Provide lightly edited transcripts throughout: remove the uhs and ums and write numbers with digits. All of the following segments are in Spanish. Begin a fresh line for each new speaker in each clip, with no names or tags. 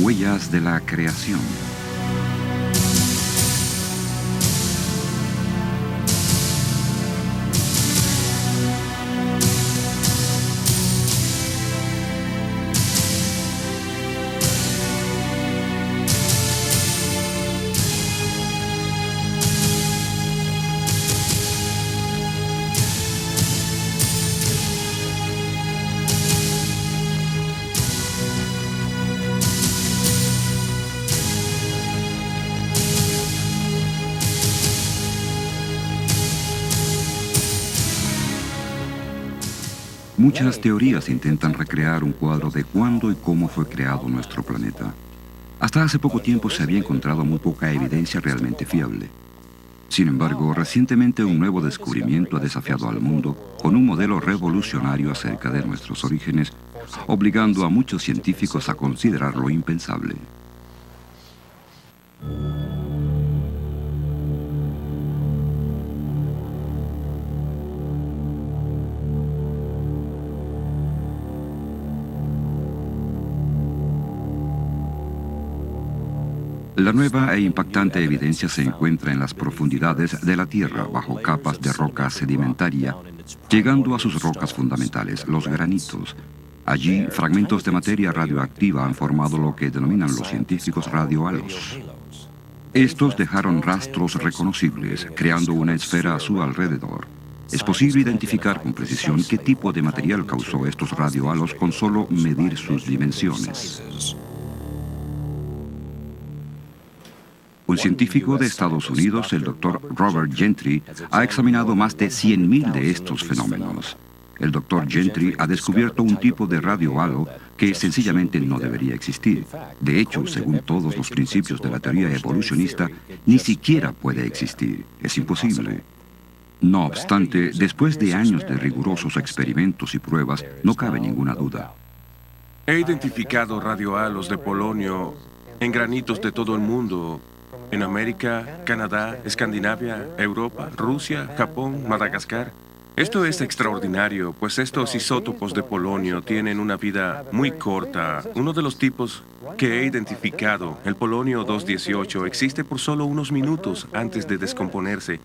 Huellas de la creación. Muchas teorías intentan recrear un cuadro de cuándo y cómo fue creado nuestro planeta. Hasta hace poco tiempo se había encontrado muy poca evidencia realmente fiable. Sin embargo, recientemente un nuevo descubrimiento ha desafiado al mundo con un modelo revolucionario acerca de nuestros orígenes, obligando a muchos científicos a considerar lo impensable. La nueva e impactante evidencia se encuentra en las profundidades de la Tierra bajo capas de roca sedimentaria, llegando a sus rocas fundamentales, los granitos. Allí, fragmentos de materia radioactiva han formado lo que denominan los científicos radiohalos. Estos dejaron rastros reconocibles, creando una esfera a su alrededor. Es posible identificar con precisión qué tipo de material causó estos radiohalos con solo medir sus dimensiones. Un científico de Estados Unidos, el Dr. Robert Gentry, ha examinado más de 100.000 de estos fenómenos. El Dr. Gentry ha descubierto un tipo de radiohalo que sencillamente no debería existir. De hecho, según todos los principios de la teoría evolucionista, ni siquiera puede existir. Es imposible. No obstante, después de años de rigurosos experimentos y pruebas, no cabe ninguna duda.
He identificado radiohalos de polonio en granitos de todo el mundo. En América, Canadá, Escandinavia, Europa, Rusia, Japón, Madagascar. Esto es extraordinario, pues estos isótopos de polonio tienen una vida muy corta. Uno de los tipos que he identificado, el polonio 218, existe por solo unos minutos antes de descomponerse,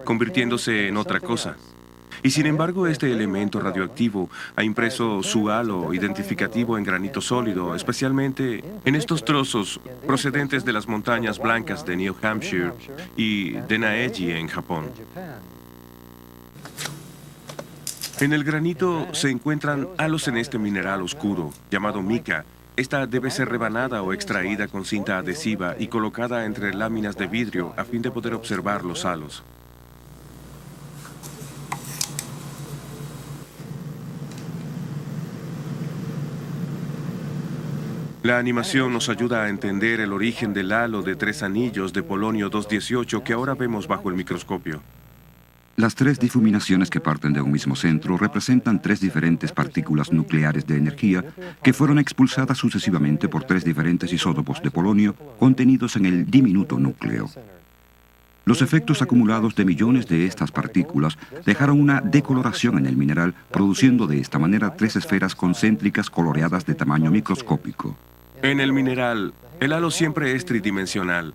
convirtiéndose en otra cosa. Y sin embargo, este elemento radioactivo ha impreso su halo identificativo en granito sólido, especialmente en estos trozos procedentes de las montañas blancas de New Hampshire y de Naeji en Japón. En el granito se encuentran halos en este mineral oscuro, llamado mica. Esta debe ser rebanada o extraída con cinta adhesiva y colocada entre láminas de vidrio a fin de poder observar los halos. La animación nos ayuda a entender el origen del halo de 3 anillos de polonio 218 que ahora vemos bajo el microscopio.
Las 3 difuminaciones que parten de un mismo centro representan 3 diferentes partículas nucleares de energía que fueron expulsadas sucesivamente por 3 diferentes isótopos de polonio contenidos en el diminuto núcleo. Los efectos acumulados de millones de estas partículas dejaron una decoloración en el mineral, produciendo de esta manera 3 esferas concéntricas coloreadas de tamaño microscópico.
En el mineral, el halo siempre es tridimensional,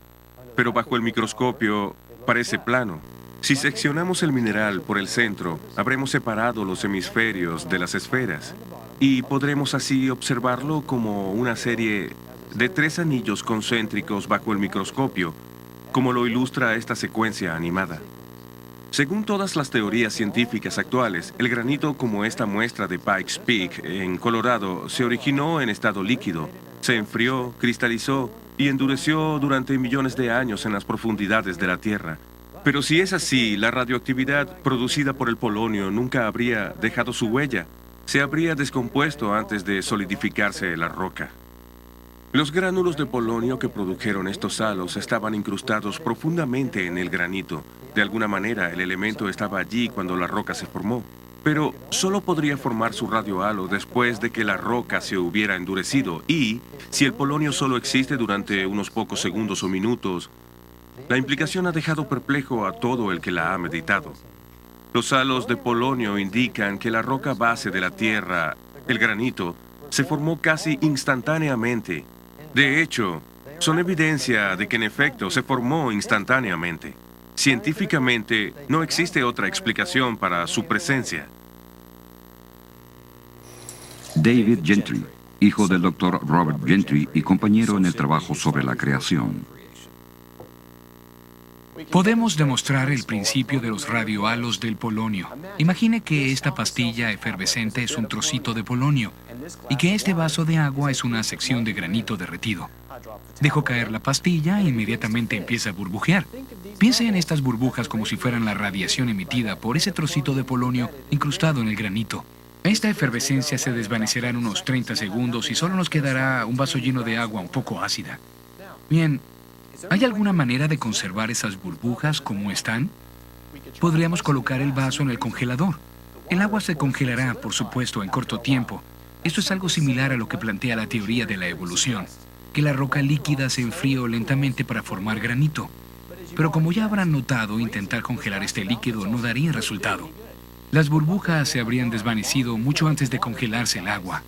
pero bajo el microscopio parece plano. Si seccionamos el mineral por el centro, habremos separado los hemisferios de las esferas y podremos así observarlo como una serie de 3 anillos concéntricos bajo el microscopio, como lo ilustra esta secuencia animada. Según todas las teorías científicas actuales, el granito como esta muestra de Pikes Peak en Colorado se originó en estado líquido, se enfrió, cristalizó y endureció durante millones de años en las profundidades de la Tierra. Pero si es así, la radioactividad producida por el polonio nunca habría dejado su huella. Se habría descompuesto antes de solidificarse la roca. Los gránulos de polonio que produjeron estos halos estaban incrustados profundamente en el granito. De alguna manera, el elemento estaba allí cuando la roca se formó. Pero solo podría formar su radiohalo después de que la roca se hubiera endurecido. Y, si el polonio solo existe durante unos pocos segundos o minutos, la implicación ha dejado perplejo a todo el que la ha meditado. Los halos de polonio indican que la roca base de la Tierra, el granito, se formó casi instantáneamente De hecho, son evidencia de que en efecto se formó instantáneamente. Científicamente, no existe otra explicación para su presencia.
David Gentry, hijo del Dr. Robert Gentry y compañero en el trabajo sobre la creación.
Podemos demostrar el principio de los radiohalos del polonio. Imagine que esta pastilla efervescente es un trocito de polonio y que este vaso de agua es una sección de granito derretido. Dejo caer la pastilla e inmediatamente empieza a burbujear. Piense en estas burbujas como si fueran la radiación emitida por ese trocito de polonio incrustado en el granito. Esta efervescencia se desvanecerá en unos 30 segundos y solo nos quedará un vaso lleno de agua un poco ácida. Bien, ¿hay alguna manera de conservar esas burbujas como están? Podríamos colocar el vaso en el congelador. El agua se congelará, por supuesto, en corto tiempo. Esto es algo similar a lo que plantea la teoría de la evolución, que la roca líquida se enfríe lentamente para formar granito. Pero como ya habrán notado, intentar congelar este líquido no daría resultado. Las burbujas se habrían desvanecido mucho antes de congelarse el agua.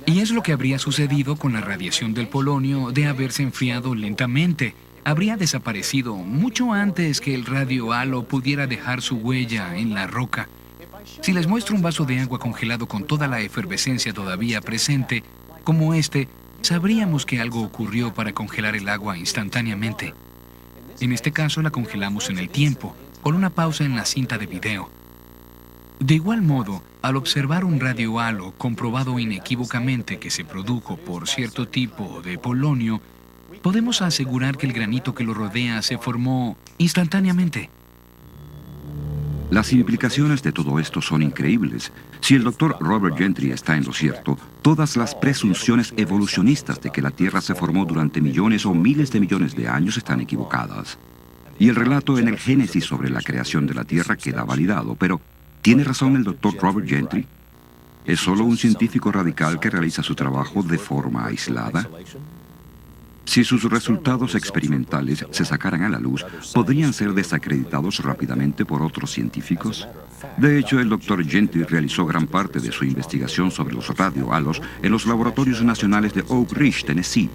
Y es lo que habría sucedido con la radiación del polonio de haberse enfriado lentamente. Habría desaparecido mucho antes que el radiohalo pudiera dejar su huella en la roca. Si les muestro un vaso de agua congelado con toda la efervescencia todavía presente, como este, sabríamos que algo ocurrió para congelar el agua instantáneamente. En este caso la congelamos en el tiempo, con una pausa en la cinta de video. De igual modo, al observar un radiohalo comprobado inequívocamente que se produjo por cierto tipo de polonio, podemos asegurar que el granito que lo rodea se formó instantáneamente.
Las implicaciones de todo esto son increíbles. Si el Dr. Robert Gentry está en lo cierto, todas las presunciones evolucionistas de que la Tierra se formó durante millones o miles de millones de años están equivocadas. Y el relato en el Génesis sobre la creación de la Tierra queda validado, pero ¿tiene razón el Dr. Robert Gentry? ¿Es solo un científico radical que realiza su trabajo de forma aislada? Si sus resultados experimentales se sacaran a la luz, ¿podrían ser desacreditados rápidamente por otros científicos? De hecho, el Dr. Gentry realizó gran parte de su investigación sobre los radiohalos en los laboratorios nacionales de Oak Ridge, Tennessee.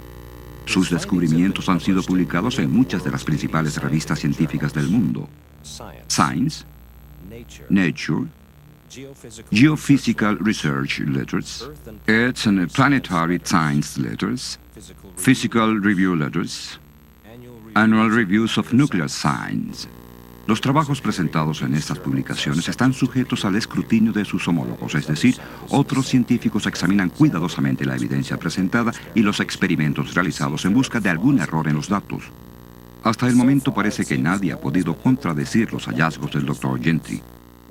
Sus descubrimientos han sido publicados en muchas de las principales revistas científicas del mundo: Science, Nature, Geophysical Research Letters, Earth and Planetary Science Letters, Physical Review Letters, Annual Reviews of Nuclear Science. Los trabajos presentados en estas publicaciones están sujetos al escrutinio de sus homólogos, es decir, otros científicos examinan cuidadosamente la evidencia presentada y los experimentos realizados en busca de algún error en los datos. Hasta el momento parece que nadie ha podido contradecir los hallazgos del Dr. Gentry.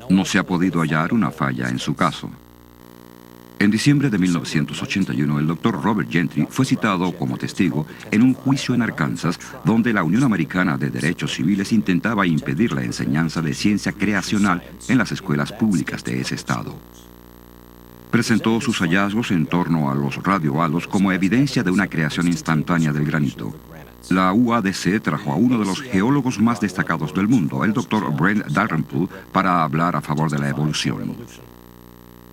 No se ha podido hallar una falla en su caso. En diciembre de 1981, el Dr. Robert Gentry fue citado como testigo en un juicio en Arkansas, donde la Unión Americana de Derechos Civiles intentaba impedir la enseñanza de ciencia creacional en las escuelas públicas de ese estado. Presentó sus hallazgos en torno a los radiohalos como evidencia de una creación instantánea del granito. La UADC trajo a uno de los geólogos más destacados del mundo, el Dr. Brent Dalrymple, para hablar a favor de la evolución.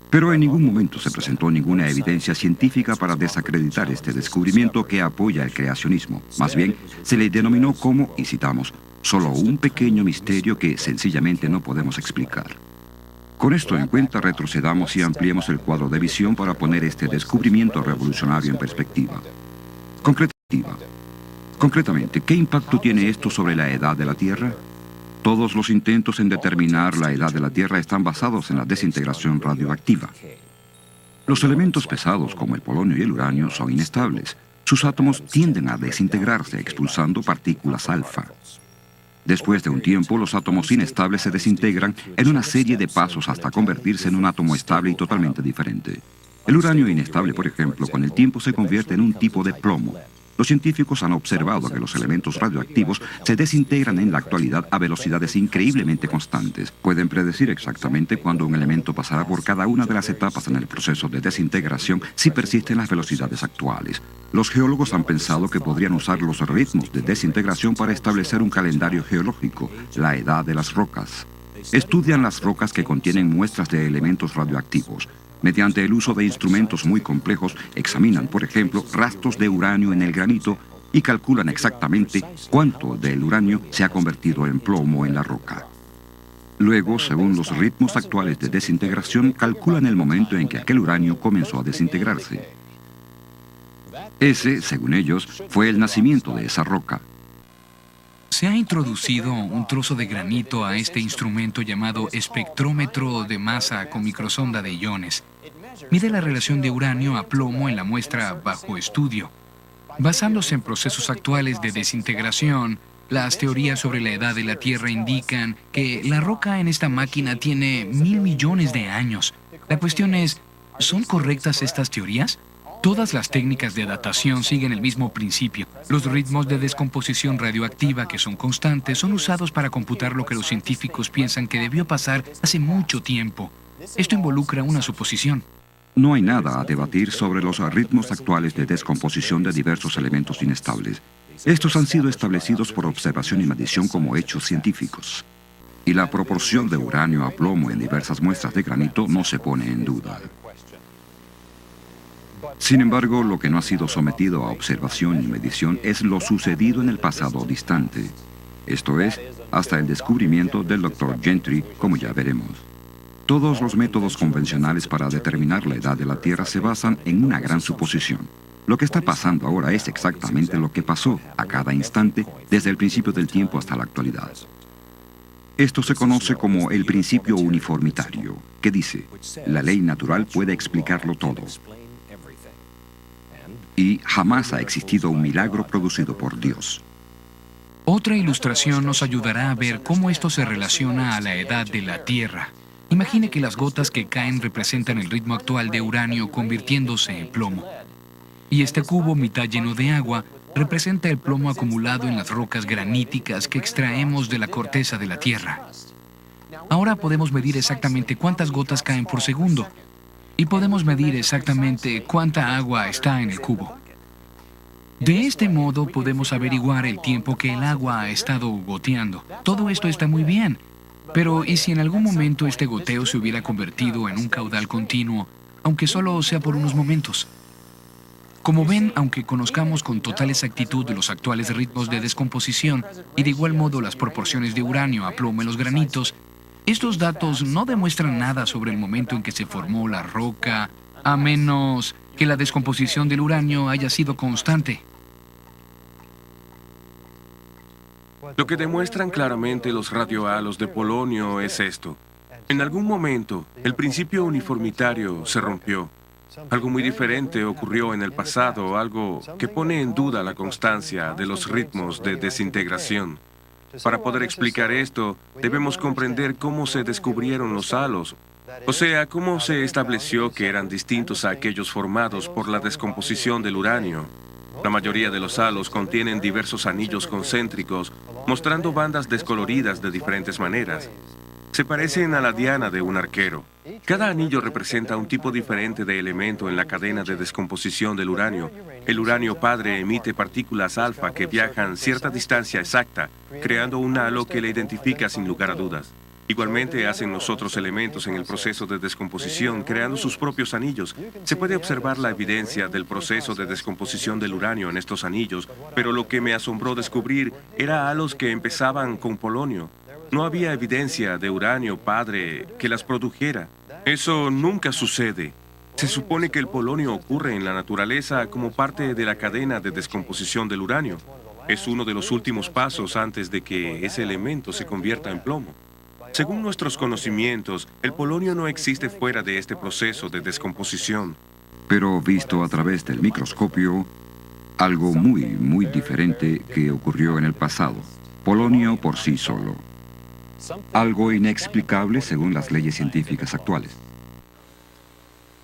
Pero en ningún momento se presentó ninguna evidencia científica para desacreditar este descubrimiento que apoya el creacionismo. Más bien, se le denominó como, y citamos, solo un pequeño misterio que sencillamente no podemos explicar. Con esto en cuenta, retrocedamos y ampliemos el cuadro de visión para poner este descubrimiento revolucionario en perspectiva. Concretamente, ¿qué impacto tiene esto sobre la edad de la Tierra? Todos los intentos en determinar la edad de la Tierra están basados en la desintegración radioactiva. Los elementos pesados, como el polonio y el uranio, son inestables. Sus átomos tienden a desintegrarse expulsando partículas alfa. Después de un tiempo, los átomos inestables se desintegran en una serie de pasos hasta convertirse en un átomo estable y totalmente diferente. El uranio inestable, por ejemplo, con el tiempo se convierte en un tipo de plomo. Los científicos han observado que los elementos radioactivos se desintegran en la actualidad a velocidades increíblemente constantes. Pueden predecir exactamente cuándo un elemento pasará por cada una de las etapas en el proceso de desintegración si persisten las velocidades actuales. Los geólogos han pensado que podrían usar los ritmos de desintegración para establecer un calendario geológico, la edad de las rocas. Estudian las rocas que contienen muestras de elementos radioactivos. Mediante el uso de instrumentos muy complejos, examinan, por ejemplo, rastros de uranio en el granito y calculan exactamente cuánto del uranio se ha convertido en plomo en la roca. Luego, según los ritmos actuales de desintegración, calculan el momento en que aquel uranio comenzó a desintegrarse. Ese, según ellos, fue el nacimiento de esa roca.
Se ha introducido un trozo de granito a este instrumento llamado espectrómetro de masa con microsonda de iones. Mide la relación de uranio a plomo en la muestra bajo estudio. Basándose en procesos actuales de desintegración, las teorías sobre la edad de la Tierra indican que la roca en esta máquina tiene 1.000 millones de años. La cuestión es, ¿son correctas estas teorías? Todas las técnicas de datación siguen el mismo principio. Los ritmos de descomposición radioactiva, que son constantes, son usados para computar lo que los científicos piensan que debió pasar hace mucho tiempo. Esto involucra una suposición.
No hay nada a debatir sobre los ritmos actuales de descomposición de diversos elementos inestables. Estos han sido establecidos por observación y medición como hechos científicos. Y la proporción de uranio a plomo en diversas muestras de granito no se pone en duda. Sin embargo, lo que no ha sido sometido a observación y medición es lo sucedido en el pasado distante. Esto es, hasta el descubrimiento del Dr. Gentry, como ya veremos. Todos los métodos convencionales para determinar la edad de la Tierra se basan en una gran suposición. Lo que está pasando ahora es exactamente lo que pasó a cada instante desde el principio del tiempo hasta la actualidad. Esto se conoce como el principio uniformitario, que dice, la ley natural puede explicarlo todo. Y jamás ha existido un milagro producido por Dios.
Otra ilustración nos ayudará a ver cómo esto se relaciona a la edad de la Tierra. Imagine que las gotas que caen representan el ritmo actual de uranio convirtiéndose en plomo. Y este cubo mitad lleno de agua representa el plomo acumulado en las rocas graníticas que extraemos de la corteza de la Tierra. Ahora podemos medir exactamente cuántas gotas caen por segundo. Y podemos medir exactamente cuánta agua está en el cubo. De este modo podemos averiguar el tiempo que el agua ha estado goteando. Todo esto está muy bien. Pero ¿y si en algún momento este goteo se hubiera convertido en un caudal continuo, aunque solo sea por unos momentos? Como ven, aunque conozcamos con total exactitud los actuales ritmos de descomposición y de igual modo las proporciones de uranio a plomo en los granitos, estos datos no demuestran nada sobre el momento en que se formó la roca, a menos que la descomposición del uranio haya sido constante.
Lo que demuestran claramente los radiohalos de polonio es esto. En algún momento, el principio uniformitario se rompió. Algo muy diferente ocurrió en el pasado, algo que pone en duda la constancia de los ritmos de desintegración. Para poder explicar esto, debemos comprender cómo se descubrieron los halos, o sea, cómo se estableció que eran distintos a aquellos formados por la descomposición del uranio. La mayoría de los halos contienen diversos anillos concéntricos, mostrando bandas descoloridas de diferentes maneras. Se parecen a la diana de un arquero. Cada anillo representa un tipo diferente de elemento en la cadena de descomposición del uranio. El uranio padre emite partículas alfa que viajan cierta distancia exacta, creando un halo que le identifica sin lugar a dudas. Igualmente hacen los otros elementos en el proceso de descomposición, creando sus propios anillos. Se puede observar la evidencia del proceso de descomposición del uranio en estos anillos, pero lo que me asombró descubrir era halos que empezaban con polonio. No había evidencia de uranio padre que las produjera. Eso nunca sucede. Se supone que el polonio ocurre en la naturaleza como parte de la cadena de descomposición del uranio. Es uno de los últimos pasos antes de que ese elemento se convierta en plomo. Según nuestros conocimientos, el polonio no existe fuera de este proceso de descomposición.
Pero visto a través del microscopio, algo muy diferente que ocurrió en el pasado. Polonio por sí solo. Algo inexplicable según las leyes científicas actuales.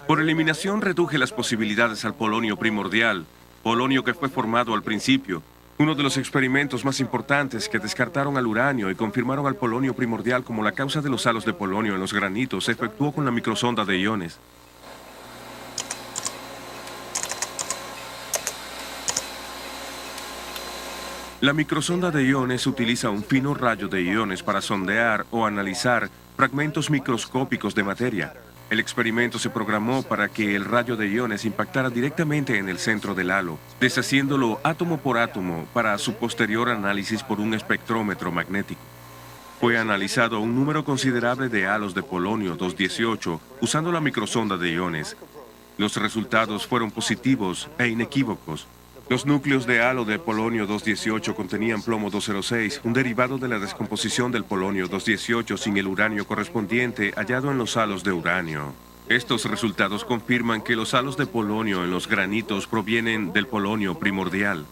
Por eliminación reduje las posibilidades al polonio primordial, polonio que fue formado al principio. Uno de los experimentos más importantes que descartaron al uranio y confirmaron al polonio primordial como la causa de los halos de polonio en los granitos se efectuó con la microsonda de iones. La microsonda de iones utiliza un fino rayo de iones para sondear o analizar fragmentos microscópicos de materia. El experimento se programó para que el rayo de iones impactara directamente en el centro del halo, deshaciéndolo átomo por átomo para su posterior análisis por un espectrómetro magnético. Fue analizado un número considerable de halos de polonio 218 usando la microsonda de iones. Los resultados fueron positivos e inequívocos. Los núcleos de halo de polonio 218 contenían plomo 206, un derivado de la descomposición del polonio 218 sin el uranio correspondiente hallado en los halos de uranio. Estos resultados confirman que los halos de polonio en los granitos provienen del polonio primordial.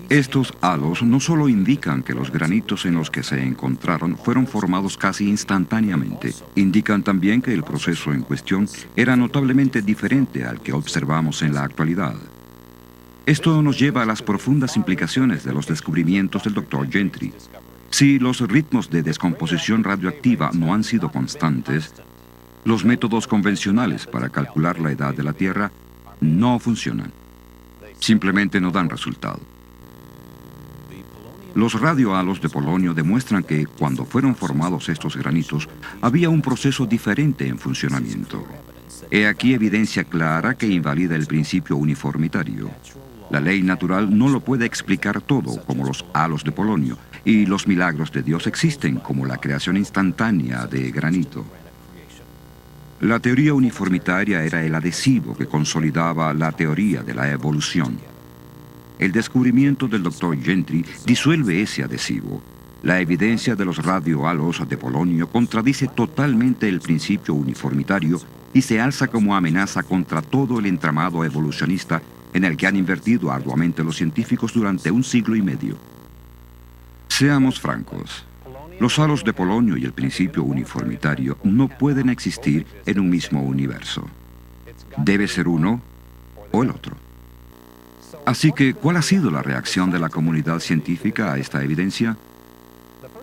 Estos halos no solo indican que los granitos en los que se encontraron fueron formados casi instantáneamente, indican también que el proceso en cuestión era notablemente diferente al que observamos en la actualidad. Esto nos lleva a las profundas implicaciones de los descubrimientos del Dr. Gentry. Si los ritmos de descomposición radioactiva no han sido constantes, los métodos convencionales para calcular la edad de la Tierra no funcionan. Simplemente no dan resultado. Los radiohalos de polonio demuestran que, cuando fueron formados estos granitos, había un proceso diferente en funcionamiento. He aquí evidencia clara que invalida el principio uniformitario. La ley natural no lo puede explicar todo, como los halos de polonio, y los milagros de Dios existen, como la creación instantánea de granito. La teoría uniformitaria era el adhesivo que consolidaba la teoría de la evolución. El descubrimiento del Dr. Gentry disuelve ese adhesivo. La evidencia de los radiohalos de polonio contradice totalmente el principio uniformitario y se alza como amenaza contra todo el entramado evolucionista en el que han invertido arduamente los científicos durante un siglo y medio. Seamos francos. Los halos de polonio y el principio uniformitario no pueden existir en un mismo universo. Debe ser uno o el otro. Así que, ¿cuál ha sido la reacción de la comunidad científica a esta evidencia?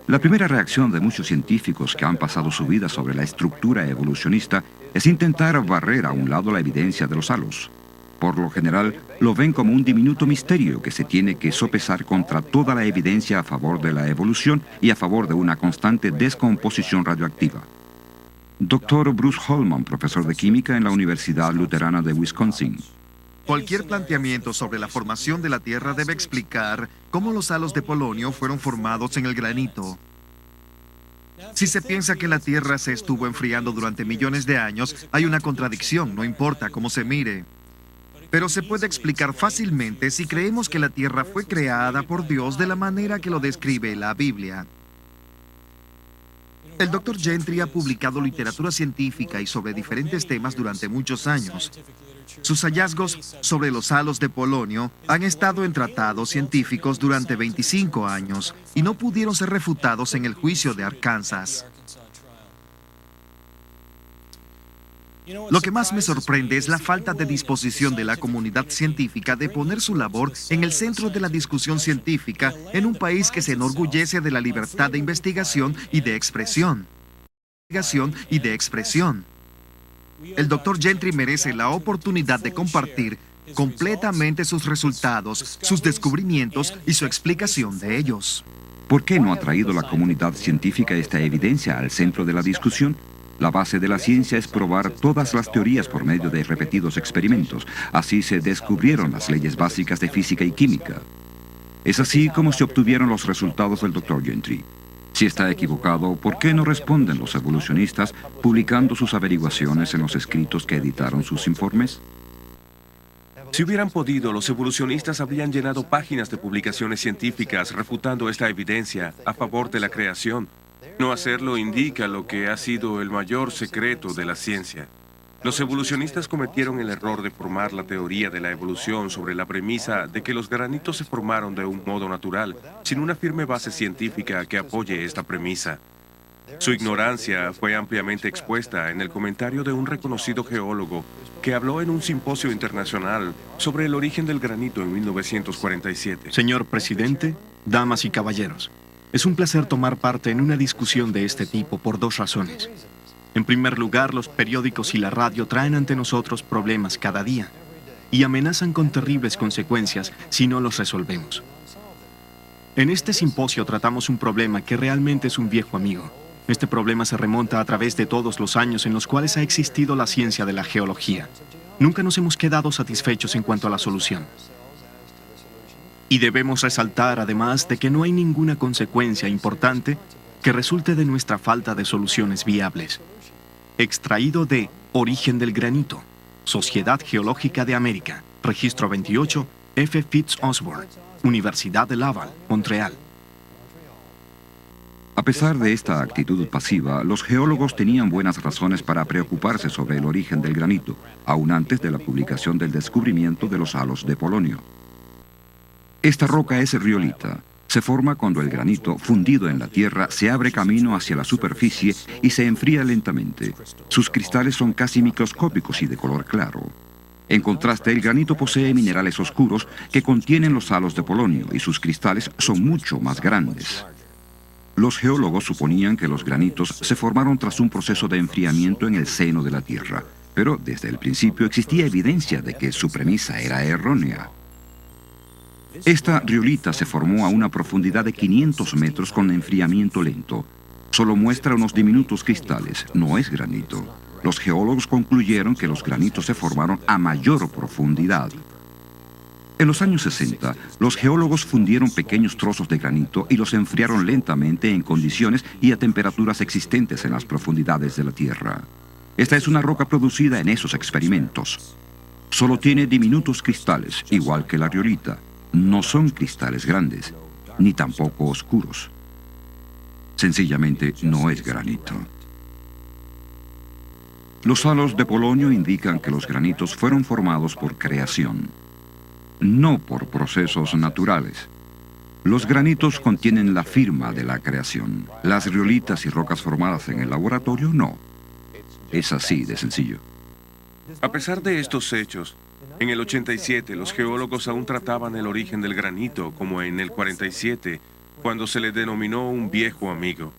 La primera reacción de muchos científicos que han pasado su vida sobre la estructura evolucionista es intentar barrer a un lado la evidencia de los halos. Por lo general, lo ven como un diminuto misterio que se tiene que sopesar contra toda la evidencia a favor de la evolución y a favor de una constante descomposición radioactiva. Dr. Bruce Holman, profesor de química en la Universidad Luterana de Wisconsin.
Cualquier planteamiento sobre la formación de la Tierra debe explicar cómo los halos de polonio fueron formados en el granito. Si se piensa que la Tierra se estuvo enfriando durante millones de años, hay una contradicción, no importa cómo se mire. Pero se puede explicar fácilmente si creemos que la Tierra fue creada por Dios de la manera que lo describe la Biblia. El Dr. Gentry ha publicado literatura científica y sobre diferentes temas durante muchos años. Sus hallazgos sobre los halos de polonio han estado en tratados científicos durante 25 años y no pudieron ser refutados en el juicio de Arkansas. Lo que más me sorprende es la falta de disposición de la comunidad científica de poner su labor en el centro de la discusión científica en un país que se enorgullece de la libertad de investigación y de expresión. El Dr. Gentry merece la oportunidad de compartir completamente sus resultados, sus descubrimientos y su explicación de ellos.
¿Por qué no ha traído la comunidad científica esta evidencia al centro de la discusión? La base de la ciencia es probar todas las teorías por medio de repetidos experimentos. Así se descubrieron las leyes básicas de física y química. Es así como se obtuvieron los resultados del Dr. Gentry. Si está equivocado, ¿por qué no responden los evolucionistas publicando sus averiguaciones en los escritos que editaron sus informes?
Si hubieran podido, los evolucionistas habrían llenado páginas de publicaciones científicas refutando esta evidencia a favor de la creación. No hacerlo indica lo que ha sido el mayor secreto de la ciencia. Los evolucionistas cometieron el error de formar la teoría de la evolución sobre la premisa de que los granitos se formaron de un modo natural, sin una firme base científica que apoye esta premisa. Su ignorancia fue ampliamente expuesta en el comentario de un reconocido geólogo que habló en un simposio internacional sobre el origen del granito en 1947.
Señor presidente, damas y caballeros, es un placer tomar parte en una discusión de este tipo por dos razones. En primer lugar, los periódicos y la radio traen ante nosotros problemas cada día y amenazan con terribles consecuencias si no los resolvemos. En este simposio tratamos un problema que realmente es un viejo amigo Este problema se remonta a través de todos los años en los cuales ha existido la ciencia de la geología. Nunca nos hemos quedado satisfechos en cuanto a la solución. Y debemos resaltar además de que no hay ninguna consecuencia importante que resulte de nuestra falta de soluciones viables. Extraído de Origen del Granito, Sociedad Geológica de América, Registro 28, F. Fitz-Osborne, Universidad de Laval, Montreal.
A pesar de esta actitud pasiva, los geólogos tenían buenas razones para preocuparse sobre el origen del granito, aún antes de la publicación del descubrimiento de los halos de polonio. Esta roca es riolita. Se forma cuando el granito, fundido en la tierra, se abre camino hacia la superficie y se enfría lentamente. Sus cristales son casi microscópicos y de color claro. En contraste, el granito posee minerales oscuros que contienen los halos de polonio y sus cristales son mucho más grandes. Los geólogos suponían que los granitos se formaron tras un proceso de enfriamiento en el seno de la Tierra, pero desde el principio existía evidencia de que su premisa era errónea. Esta riolita se formó a una profundidad de 500 metros con enfriamiento lento. Solo muestra unos diminutos cristales, no es granito. Los geólogos concluyeron que los granitos se formaron a mayor profundidad. En los años 60, los geólogos fundieron pequeños trozos de granito y los enfriaron lentamente en condiciones y a temperaturas existentes en las profundidades de la Tierra. Esta es una roca producida en esos experimentos. Solo tiene diminutos cristales, igual que la riolita. No son cristales grandes, ni tampoco oscuros. Sencillamente no es granito. Los halos de polonio indican que los granitos fueron formados por creación, no por procesos naturales. Los granitos contienen la firma de la creación. Las riolitas y rocas formadas en el laboratorio no. Es así de sencillo.
A pesar de estos hechos, en el 87 los geólogos aún trataban el origen del granito como en el 47, cuando se le denominó un viejo amigo.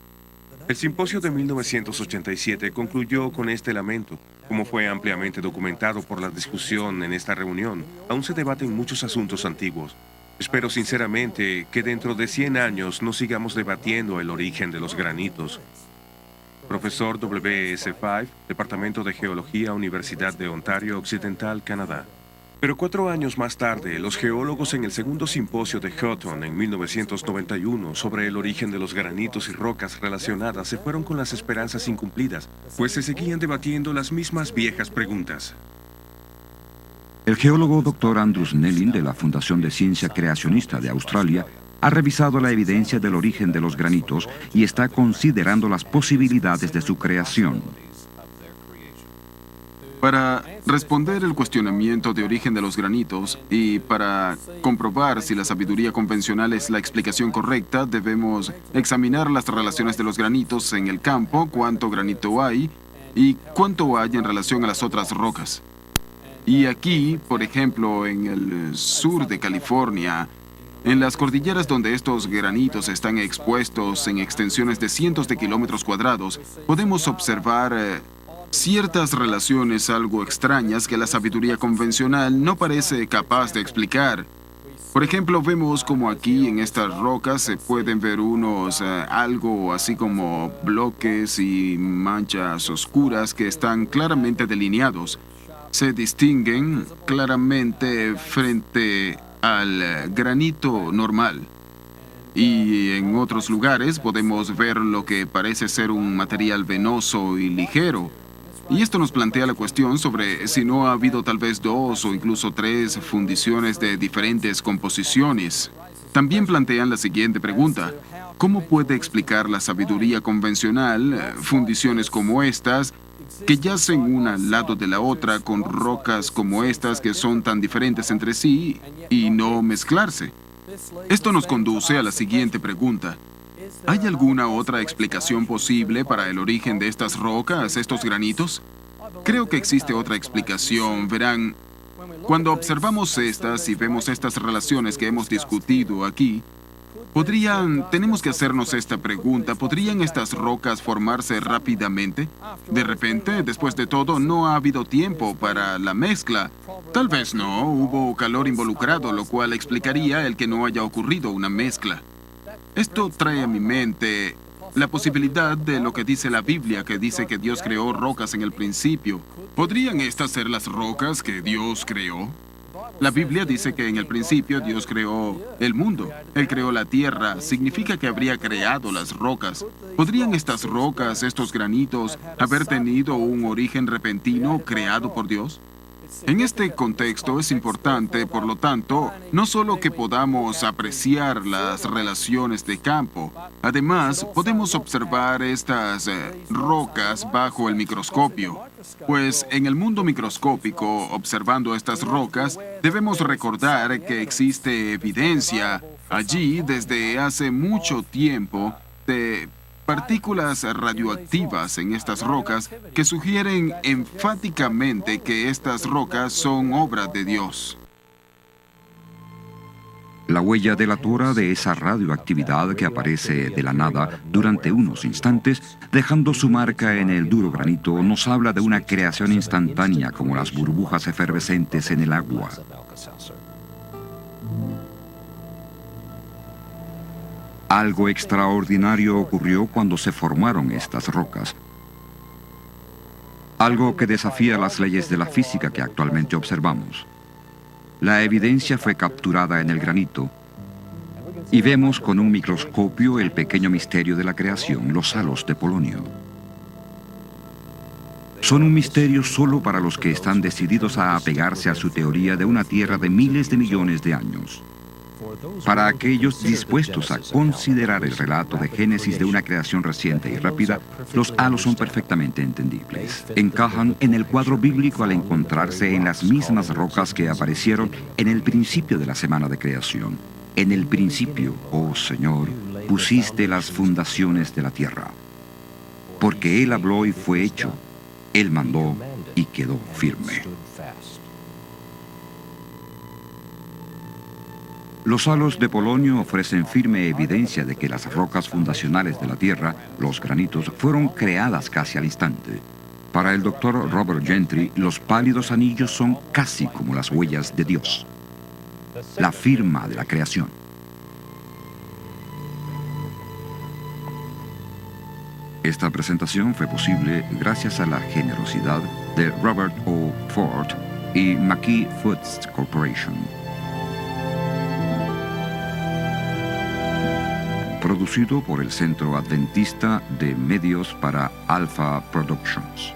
El simposio de 1987 concluyó con este lamento. Como fue ampliamente documentado por la discusión en esta reunión, aún se debaten muchos asuntos antiguos. Espero sinceramente que dentro de 100 años no sigamos debatiendo el origen de los granitos. Profesor W.S. Fife, Departamento de Geología, Universidad de Ontario Occidental, Canadá. Pero 4 años más tarde, los geólogos en el segundo simposio de Houghton en 1991 sobre el origen de los granitos y rocas relacionadas se fueron con las esperanzas incumplidas, pues se seguían debatiendo las mismas viejas preguntas.
El geólogo Dr. Andrew Snelling de la Fundación de Ciencia Creacionista de Australia ha revisado la evidencia del origen de los granitos y está considerando las posibilidades de su creación.
Para responder el cuestionamiento de origen de los granitos y para comprobar si la sabiduría convencional es la explicación correcta, debemos examinar las relaciones de los granitos en el campo, cuánto granito hay y cuánto hay en relación a las otras rocas. Y aquí, por ejemplo, en el sur de California, en las cordilleras donde estos granitos están expuestos en extensiones de cientos de kilómetros cuadrados, podemos observar ciertas relaciones algo extrañas que la sabiduría convencional no parece capaz de explicar. Por ejemplo, vemos como aquí en estas rocas se pueden ver algo así como bloques y manchas oscuras que están claramente delineados. Se distinguen claramente frente al granito normal. Y en otros lugares podemos ver lo que parece ser un material venoso y ligero. Y esto nos plantea la cuestión sobre si no ha habido tal vez 2 o incluso 3 fundiciones de diferentes composiciones. También plantean la siguiente pregunta: ¿cómo puede explicar la sabiduría convencional fundiciones como estas, que yacen una al lado de la otra con rocas como estas que son tan diferentes entre sí y no mezclarse? Esto nos conduce a la siguiente pregunta: ¿hay alguna otra explicación posible para el origen de estas rocas, estos granitos? Creo que existe otra explicación. Verán, cuando observamos estas y vemos estas relaciones que hemos discutido aquí, tenemos que hacernos esta pregunta: ¿podrían estas rocas formarse rápidamente? De repente, después de todo, no ha habido tiempo para la mezcla. Tal vez no, hubo calor involucrado, lo cual explicaría el que no haya ocurrido una mezcla. Esto trae a mi mente la posibilidad de lo que dice la Biblia, que dice que Dios creó rocas en el principio. ¿Podrían estas ser las rocas que Dios creó? La Biblia dice que en el principio Dios creó el mundo. Él creó la tierra. Significa que habría creado las rocas. ¿Podrían estas rocas, estos granitos, haber tenido un origen repentino creado por Dios? En este contexto es importante, por lo tanto, no solo que podamos apreciar las relaciones de campo, además podemos observar estas rocas bajo el microscopio. Pues en el mundo microscópico, observando estas rocas, debemos recordar que existe evidencia allí desde hace mucho tiempo de partículas radioactivas en estas rocas que sugieren enfáticamente que estas rocas son obra de Dios.
La huella delatora de esa radioactividad que aparece de la nada durante unos instantes, dejando su marca en el duro granito, nos habla de una creación instantánea como las burbujas efervescentes en el agua. Algo extraordinario ocurrió cuando se formaron estas rocas. Algo que desafía las leyes de la física que actualmente observamos. La evidencia fue capturada en el granito y vemos con un microscopio el pequeño misterio de la creación, los halos de polonio. Son un misterio solo para los que están decididos a apegarse a su teoría de una Tierra de miles de millones de años. Para aquellos dispuestos a considerar el relato de Génesis de una creación reciente y rápida, los halos son perfectamente entendibles. Encajan en el cuadro bíblico al encontrarse en las mismas rocas que aparecieron en el principio de la semana de creación. En el principio, oh Señor, pusiste las fundaciones de la tierra. Porque Él habló y fue hecho. Él mandó y quedó firme. Los halos de polonio ofrecen firme evidencia de que las rocas fundacionales de la Tierra, los granitos, fueron creadas casi al instante. Para el doctor Robert Gentry, los pálidos anillos son casi como las huellas de Dios, la firma de la creación. Esta presentación fue posible gracias a la generosidad de Robert O. Ford y McKee Foods Corporation. Producido por el Centro Adventista de Medios para Alpha Productions.